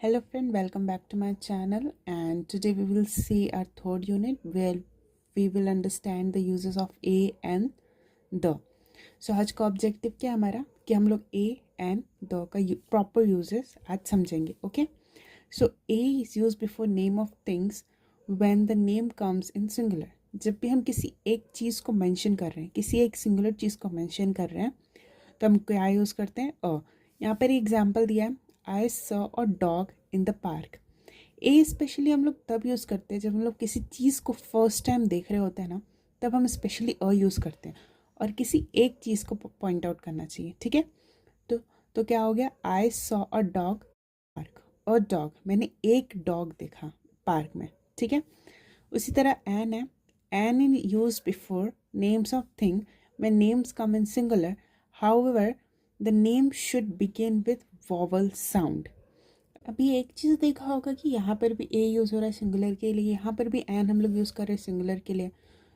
Hello friend, welcome back to my channel, and today we will see our third unit where we will understand the uses of a and the. So आज का objective क्या है हमारा कि हम लोग a and the का proper uses आज समझेंगे. Okay, so a is used before name of things when the name comes in singular. जब भी हम किसी एक चीज़ को मेंशन कर रहे हैं, किसी एक सिंगुलर चीज़ को मेंशन कर रहे हैं, तो हम क्या यूज़ करते हैं अ. यहाँ पर एग्जाम्पल दिया है, I saw a dog in the park. A specially हम लोग तब यूज़ करते हैं जब हम लोग किसी चीज़ को फर्स्ट टाइम देख रहे होते हैं ना, तब हम स्पेशली अ यूज़ करते हैं और किसी एक चीज़ को पॉइंट आउट करना चाहिए. ठीक है, तो क्या हो गया, I saw a dog park. A dog, मैंने एक डॉग देखा पार्क में. ठीक है, उसी तरह एन है, an in use before names of thing when names come in singular. However the name should begin with vowel sound. अभी एक चीज़ देखा होगा कि यहाँ पर भी ए यूज़ हो रहा है सिंगुलर के लिए, यहाँ पर भी एन हम लोग यूज़ कर रहे हैं सिंगुलर के लिए.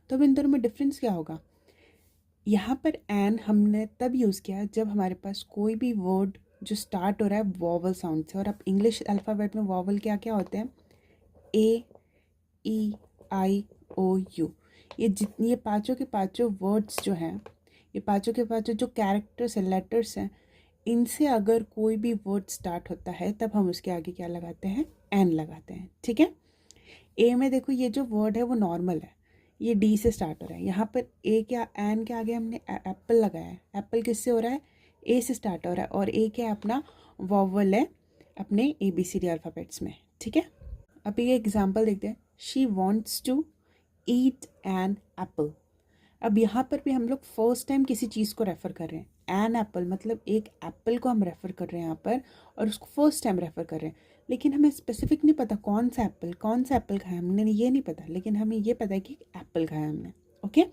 तो अब इन दोनों में डिफरेंस क्या होगा. यहाँ पर एन हमने तब यूज़ किया जब हमारे पास कोई भी वर्ड जो स्टार्ट हो रहा है वॉवल साउंड से. और अब इंग्लिश अल्फ़ाबेट में वॉवल क्या क्या होते हैं, ए, ई, आई, ओ, यू. ये पाँचों के पाँचों वर्ड्स जो हैं, ये पाँचों के पाँचों जो कैरेक्टर्स हैं, लेटर्स हैं, इनसे अगर कोई भी वर्ड स्टार्ट होता है तब हम उसके आगे क्या लगाते हैं, एन लगाते हैं. ठीक है, ए में देखो ये जो वर्ड है वो नॉर्मल है, ये डी से स्टार्ट हो रहा है. यहाँ पर ए क्या, एन के आगे हमने एप्पल लगाया है. एप्पल किससे हो रहा है, ए से स्टार्ट हो रहा है. और ए क्या है, अपना वॉवल है अपने ABCD अल्फ़ाबेट्स में. ठीक है, अभी ये एग्जाम्पल देखते हैं. She wants to eat an apple. अब यहाँ पर भी हम लोग फर्स्ट टाइम किसी चीज़ को रेफ़र कर रहे हैं. एन एप्पल मतलब एक एप्पल को हम रेफ़र कर रहे हैं यहाँ पर, और उसको फर्स्ट टाइम रेफ़र कर रहे हैं. लेकिन हमें स्पेसिफिक नहीं पता कौन सा एप्पल खाया हमने, ये नहीं पता, लेकिन हमें ये पता है कि एप्पल खाया हमने. ओके,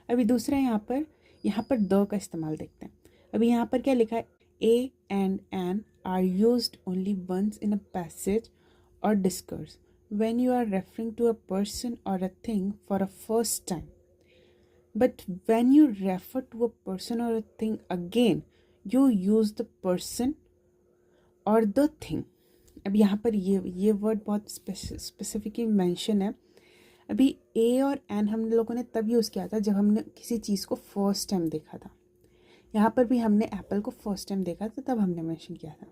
अभी दूसरा यहाँ पर द का इस्तेमाल देखते हैं. अभी यहाँ पर क्या लिखा है, a and an are used only once in a passage और discourse when you are referring to a person or a thing for a first time. But when you refer to a person or a thing again, you use the person or the thing. अब यहाँ पर ये word बहुत specifically mention है. अभी ए और N हम लोगों ने तब यूज़ किया था जब हमने किसी चीज़ को फर्स्ट टाइम देखा था. यहाँ पर भी हमने एप्पल को फर्स्ट टाइम देखा था, तब हमने मेंशन किया था.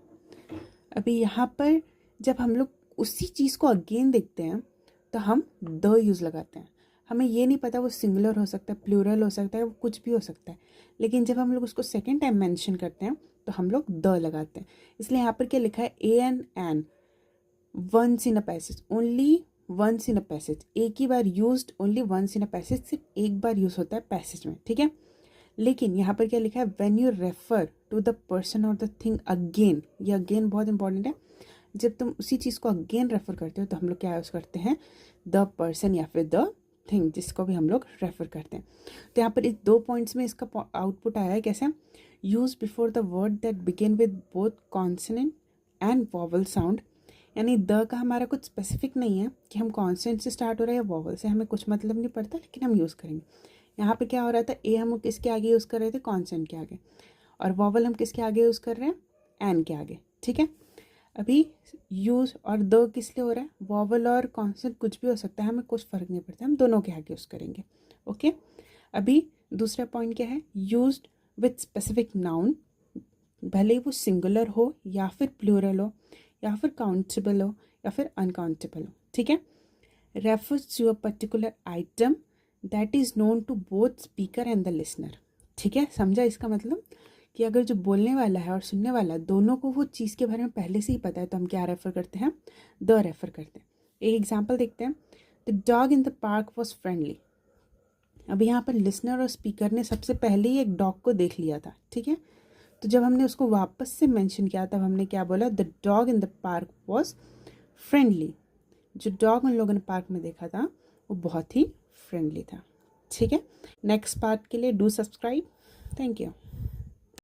अभी यहाँ पर जब हम लोग उसी चीज़ को अगेन देखते हैं तो हम द यूज़ लगाते हैं. हमें ये नहीं पता वो सिंगुलर हो सकता है, प्लूरल हो सकता है, वो कुछ भी हो सकता है. लेकिन जब हम लोग उसको सेकेंड टाइम मेंशन करते हैं तो हम लोग द लगाते हैं. इसलिए यहाँ पर क्या लिखा है, a and an once in a passage, only once in a passage. एक ही बार used, only once in a passage, सिर्फ एक बार यूज़ होता है पैसेज में. ठीक है, लेकिन यहाँ पर क्या लिखा है, when you refer to the person और द थिंग अगेन. ये अगेन बहुत इंपॉर्टेंट है. जब तुम उसी चीज़ को अगेन रेफ़र करते हो तो हम लोग क्या यूज़ करते हैं, द पर्सन या फिर द थिंग, जिसको भी हम लोग रेफ़र करते हैं. तो यहाँ पर इस 2 पॉइंट्स में इसका आउटपुट आया है कैसे, use before the word that begin with both consonant and vowel sound. यानी द का हमारा कुछ स्पेसिफिक नहीं है कि हम कॉन्सोनेंट से स्टार्ट हो रहा है या वॉवल से, हमें कुछ मतलब नहीं पड़ता, लेकिन हम यूज़ करेंगे. यहाँ पे क्या हो रहा था, ए हम किसके आगे यूज़ कर रहे थे, कॉन्सोनेंट के आगे, और वॉवल हम किसके आगे यूज़ कर रहे हैं, एन के आगे. ठीक है, अभी यूज़ और द किस लिए हो रहा है, वॉवल और कॉन्सोनेंट कुछ भी हो सकता है, हमें कुछ फ़र्क नहीं पड़ता, हम दोनों के आगे यूज़ करेंगे. ओके, अभी दूसरा पॉइंट क्या है, यूज्ड विथ स्पेसिफिक नाउन, भले ही वो सिंगुलर हो या फिर प्लूरल हो या फिर काउंटेबल हो या फिर अनकाउंटेबल हो. ठीक है, refers to a particular item that is known to both speaker and the listener. ठीक है, समझा इसका मतलब कि अगर जो बोलने वाला है और सुनने वाला है दोनों को वो चीज़ के बारे में पहले से ही पता है, तो हम क्या रेफ़र करते हैं, द रेफ़र करते हैं. एक एग्जांपल देखते हैं, the dog in the park was friendly. अभी यहाँ पर लिसनर और स्पीकर ने सबसे पहले ही एक डॉग को देख लिया था. ठीक है, तो जब हमने उसको वापस से मेंशन किया तब हमने क्या बोला, the dog in the park was friendly. जो डॉग उन लोगों ने पार्क में देखा था वो बहुत ही फ्रेंडली था. ठीक है, नेक्स्ट पार्ट के लिए डू सब्सक्राइब. Thank you.